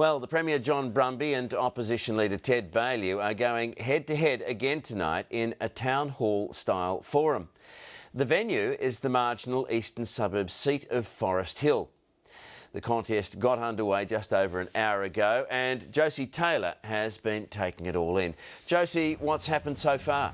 Well, the Premier John Brumby and Opposition Leader Ted Baillieu are going head-to-head again tonight in a town hall-style forum. The venue is the marginal eastern suburb seat of Forest Hill. The contest got underway just over an hour ago and Josie Taylor has been taking it all in. Josie, what's happened so far?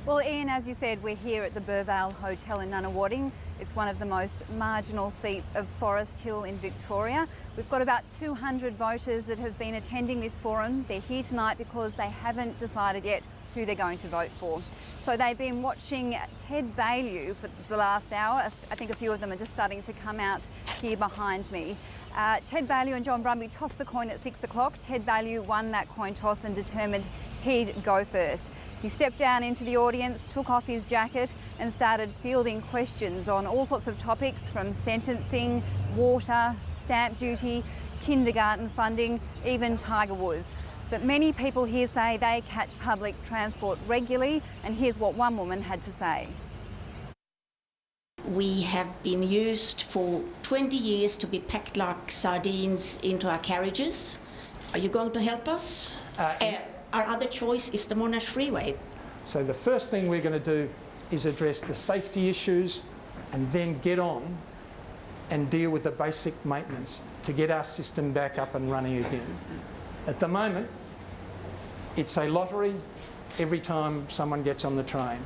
Well, Ian, as you said, we're here at the Burvale Hotel in Nunawading. It's one of the most marginal seats of Forest Hill in Victoria. We've got about 200 voters that have been attending this forum. They're here tonight because they haven't decided yet who they're going to vote for. So they've been watching Ted Baillieu for the last hour. I think a few of them are just starting to come out here behind me. Ted Baillieu and John Brumby tossed the coin at 6 o'clock. Ted Baillieu won that coin toss and determined he'd go first. He stepped down into the audience, took off his jacket and started fielding questions on all sorts of topics from sentencing, water, stamp duty, kindergarten funding, even Tiger Woods. But many people here say they catch public transport regularly, and here's what one woman had to say. We have been used for 20 years to be packed like sardines into our carriages. Are you going to help us? Our other choice is the Monash Freeway. So the first thing we're going to do is address the safety issues and then get on and deal with the basic maintenance to get our system back up and running again. At the moment, it's a lottery every time someone gets on the train.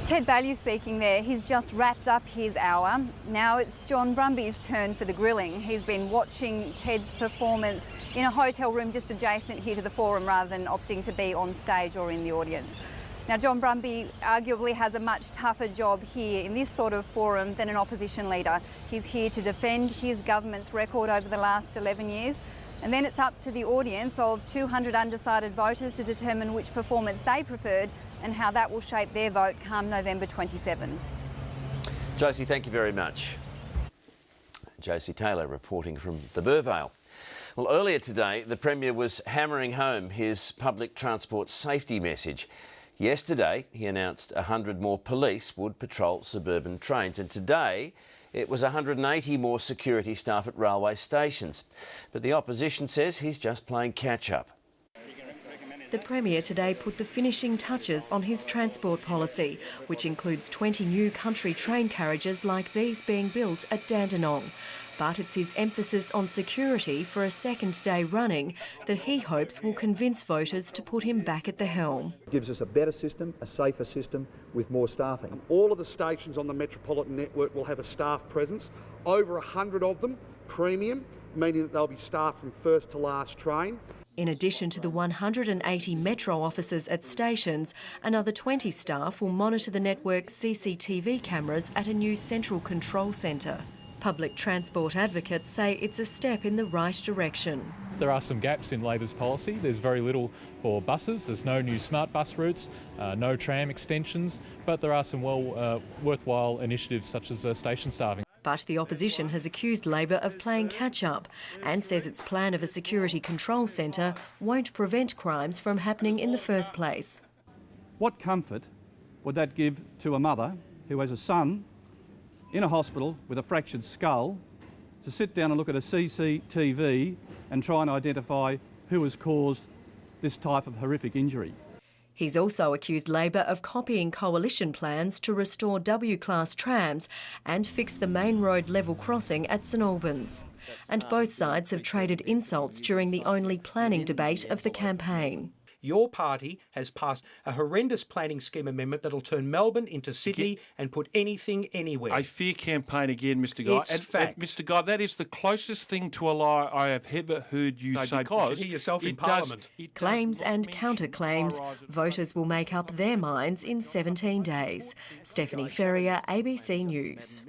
Ted Baillieu speaking there. He's just wrapped up his hour. Now it's John Brumby's turn for the grilling. He's been watching Ted's performance in a hotel room just adjacent here to the forum rather than opting to be on stage or in the audience. Now, John Brumby arguably has a much tougher job here in this sort of forum than an opposition leader. He's here to defend his government's record over the last 11 years. And then it's up to the audience of 200 undecided voters to determine which performance they preferred and how that will shape their vote come November 27. Josie, thank you very much. Josie Taylor reporting from the Burvale. Well, earlier today, the Premier was hammering home his public transport safety message. Yesterday, he announced 100 more police would patrol suburban trains, and today it was 180 more security staff at railway stations. But the opposition says he's just playing catch-up. The Premier today put the finishing touches on his transport policy, which includes 20 new country train carriages like these being built at Dandenong. But it's his emphasis on security for a second day running that he hopes will convince voters to put him back at the helm. It gives us a better system, a safer system with more staffing. All of the stations on the Metropolitan network will have a staff presence, over 100 of them, premium, meaning that they'll be staffed from first to last train. In addition to the 180 Metro officers at stations, another 20 staff will monitor the network's CCTV cameras at a new central control centre. Public transport advocates say it's a step in the right direction. There are some gaps in Labor's policy. There's very little for buses. There's no new smart bus routes, no tram extensions, but there are some worthwhile initiatives such as station staffing. But the opposition has accused Labor of playing catch-up and says its plan of a security control centre won't prevent crimes from happening in the first place. What comfort would that give to a mother who has a son in a hospital with a fractured skull to sit down and look at a CCTV and try and identify who has caused this type of horrific injury? He's also accused Labor of copying coalition plans to restore W-class trams and fix the main road level crossing at St Albans. And both sides have traded insults during the only planning debate of the campaign. Your party has passed a horrendous planning scheme amendment that'll turn Melbourne into Sydney and put anything anywhere. A fear campaign again, Mr Guy. It's fact. Mr Guy, that is the closest thing to a lie I have ever heard you say. Because you should hear yourself in Parliament. Claims and counterclaims. Voters will make up their minds in 17 days. Stephanie Ferrier, ABC News.